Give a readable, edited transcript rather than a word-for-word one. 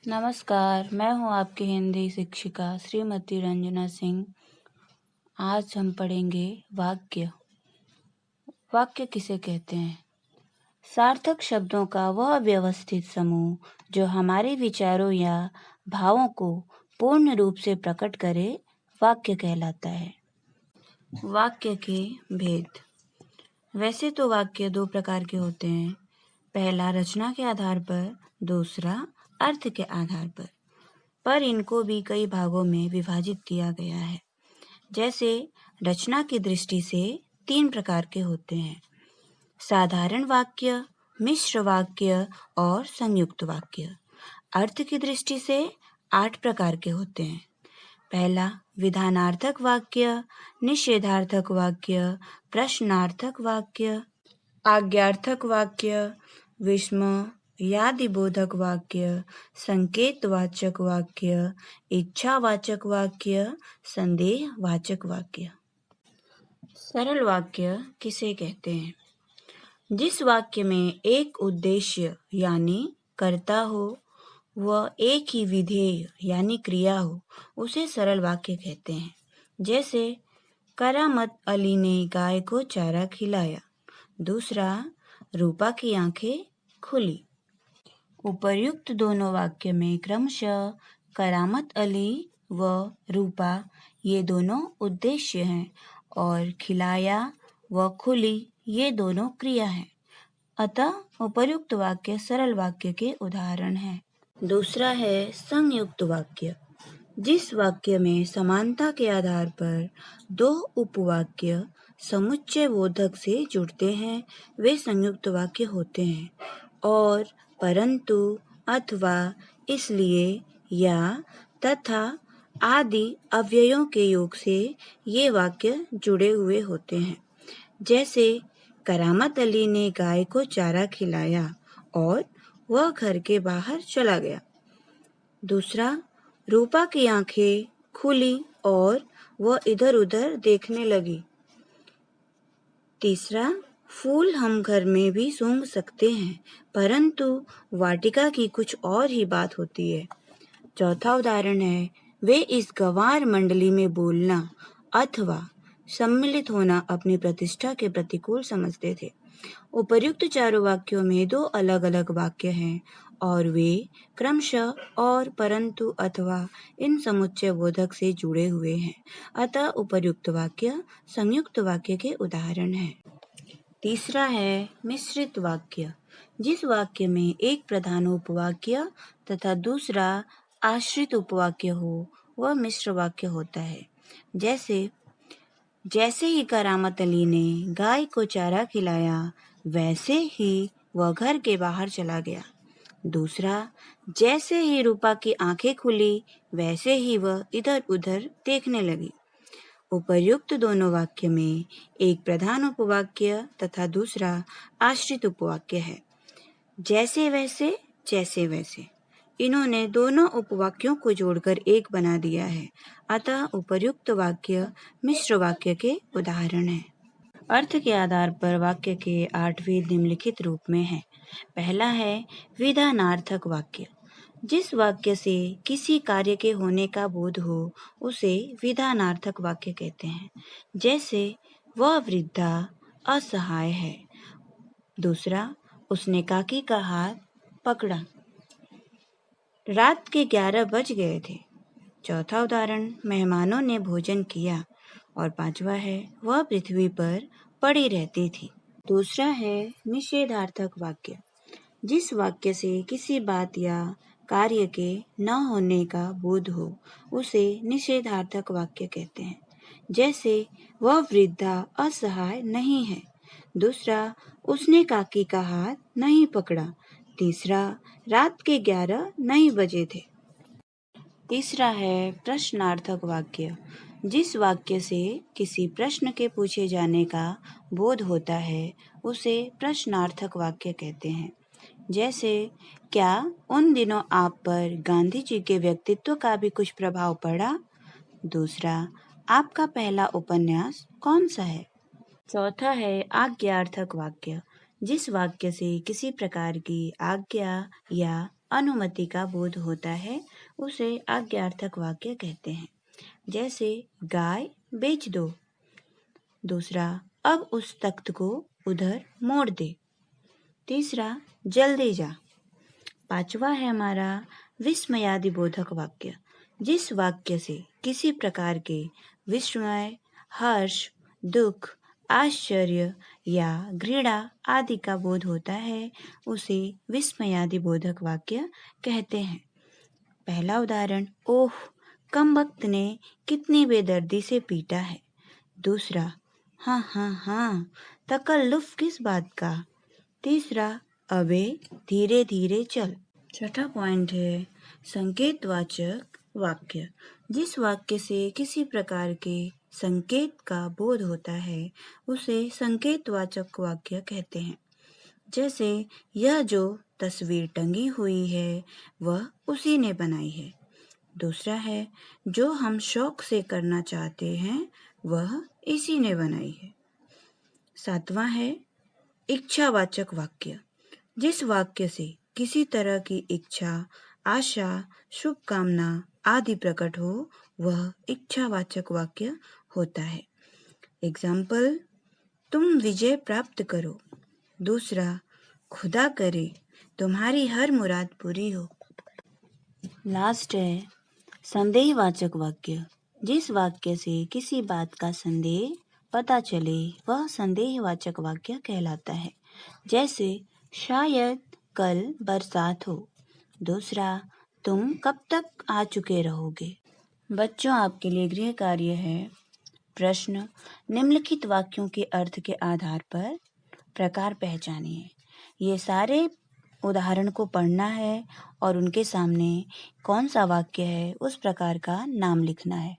नमस्कार, मैं हूँ आपकी हिंदी शिक्षिका श्रीमती रंजना सिंह। आज हम पढ़ेंगे वाक्य। वाक्य किसे कहते हैं? सार्थक शब्दों का वह व्यवस्थित समूह जो हमारे विचारों या भावों को पूर्ण रूप से प्रकट करे, वाक्य कहलाता है। वाक्य के भेद। वैसे तो वाक्य दो प्रकार के होते हैं। पहला रचना के आधार पर, दूसरा अर्थ के आधार पर इनको भी कई भागों में विभाजित किया गया है। जैसे रचना की दृष्टि से 3 प्रकार के होते हैं: साधारण वाक्य, मिश्र वाक्य और संयुक्त वाक्य। अर्थ की दृष्टि से 8 प्रकार के होते हैं। पहला विधानार्थक वाक्य, निषेधार्थक वाक्य, प्रश्नार्थक वाक्य, आज्ञार्थक वाक्य, विस्मयादिबोधक वाक्य, संकेतवाचक वाक्य, इच्छावाचक वाक्य, संदेहवाचक वाक्य। सरल वाक्य किसे कहते हैं? जिस वाक्य में एक उद्देश्य यानी कर्ता हो व एक ही विधेय यानी क्रिया हो, उसे सरल वाक्य कहते हैं। जैसे करामत अली ने गाय को चारा खिलाया। दूसरा, रूपा की आंखें खुली। उपर्युक्त दोनों वाक्य में क्रमशः करामत अली व रूपा ये दोनों उद्देश्य हैं और खिलाया व खुली ये दोनों क्रिया हैं। अतः उपर्युक्त वाक्य सरल वाक्य के उदाहरण हैं। दूसरा है संयुक्त वाक्य। जिस वाक्य में समानता के आधार पर दो उपवाक्य समुच्चय बोधक से जुड़ते हैं, वे संयुक्त वाक्य होते हैं। और, परंतु, अथवा, इसलिए, या, तथा आदि अव्ययों के योग से ये वाक्य जुड़े हुए होते हैं। जैसे करामत अली ने गाय को चारा खिलाया और वह घर के बाहर चला गया। दूसरा, रूपा की आंखें खुली और वह इधर-उधर देखने लगी। तीसरा, फूल हम घर में भी सूंघ सकते हैं, परंतु वाटिका की कुछ और ही बात होती है। चौथा उदाहरण है, वे इस गंवार मंडली में बोलना अथवा सम्मिलित होना अपनी प्रतिष्ठा के प्रतिकूल समझते थे। उपर्युक्त चारों वाक्यों में दो अलग-अलग वाक्य हैं और वे क्रमशः और, परंतु, अथवा इन समुच्चय बोधक से जुड़े हुए हैं। अतः उपर्युक्त वाक्य संयुक्त वाक्य के उदाहरण हैं। तीसरा है मिश्रित वाक्य। जिस वाक्य में एक प्रधान उपवाक्य तथा दूसरा आश्रित उपवाक्य हो, वह मिश्र वाक्य होता है। जैसे ही करामत अली ने गाय को चारा खिलाया, वैसे ही वह घर के बाहर चला गया। दूसरा, जैसे ही रूपा की आंखें खुली, वैसे ही वह इधर-उधर देखने लगी। उपर्युक्त दोनों वाक्य में एक प्रधान उपवाक्य तथा दूसरा आश्रित उपवाक्य है। जैसे वैसे, जैसे वैसे, इन्होंने दोनों उपवाक्यों को जोड़कर एक बना दिया है। अतः उपर्युक्त वाक्य मिश्र वाक्य के उदाहरण हैं। अर्थ के आधार पर वाक्य के 8 भेद निम्नलिखित रूप में हैं। पहला है विधानार्थक वाक्य। जिस वाक्य से किसी कार्य के होने का बोध हो, उसे विधानार्थक वाक्य कहते हैं। जैसे वह वृद्धा असहाय है। दूसरा, उसने काकी का हाथ पकड़ा। रात के 11 बज गए थे। चौथा उदाहरण, मेहमानों ने भोजन किया। और पांचवा है, वह पृथ्वी पर पड़ी रहती थी। दूसरा है निषेधार्थक वाक्य। जिस वाक्य से किसी बात या कार्य के न होने का बोध हो, उसे निषेधार्थक वाक्य कहते हैं। जैसे वह वृद्धा असहाय नहीं है। दूसरा, उसने काकी का हाथ नहीं पकड़ा। तीसरा, रात के 11 नहीं बजे थे। तीसरा है प्रश्नार्थक वाक्य। जिस वाक्य से किसी प्रश्न के पूछे जाने का बोध होता है, उसे प्रश्नार्थक वाक्य कहते हैं। जैसे, क्या उन दिनों आप पर गांधी जी के व्यक्तित्व का भी कुछ प्रभाव पड़ा? दूसरा, आपका पहला उपन्यास कौन सा है? चौथा है आज्ञार्थक वाक्य। जिस वाक्य से किसी प्रकार की आज्ञा या अनुमति का बोध होता है उसे आज्ञार्थक वाक्य कहते हैं। जैसे गाय बेच दो। दूसरा, अब उस तख्त को उधर मोड़ दे। तीसरा, जल्दी जा। पांचवा है हमारा विस्मयादिबोधक वाक्य। जिस वाक्य से किसी प्रकार के विस्मय, हर्ष, दुख, आश्चर्य या घृणा आदि का बोध होता है उसे विस्मयादिबोधक वाक्य कहते हैं। पहला उदाहरण, ओह कमबख्त ने कितनी बेदर्दी से पीटा है। दूसरा, हाँ हाँ हाँ, तकल्लुफ किस बात का। तीसरा, अबे धीरे धीरे चल। छठा पॉइंट है संकेतवाचक वाक्य। जिस वाक्य से किसी प्रकार के संकेत का बोध होता है उसे संकेतवाचक वाक्य कहते हैं। जैसे यह जो तस्वीर टंगी हुई है वह उसी ने बनाई है। दूसरा है जो हम शौक से करना चाहते हैं वह इसी ने बनाई है। सातवां है इच्छावाचक वाक्य। जिस वाक्य से किसी तरह की इच्छा, आशा, शुभकामना आदि प्रकट हो वह इच्छावाचक वाक्य होता है। एग्जाम्पल, तुम विजय प्राप्त करो। दूसरा, खुदा करे तुम्हारी हर मुराद पूरी हो। लास्ट है संदेहवाचक वाक्य। जिस वाक्य से किसी बात का संदेह पता चले वह संदेहवाचक वाक्य कहलाता है। जैसे शायद कल बरसात हो। दूसरा, तुम कब तक आ चुके रहोगे। बच्चों, आपके लिए गृह कार्य है। प्रश्न, निम्नलिखित वाक्यों के अर्थ के आधार पर प्रकार पहचानिए। ये सारे उदाहरण को पढ़ना है और उनके सामने कौन सा वाक्य है उस प्रकार का नाम लिखना है।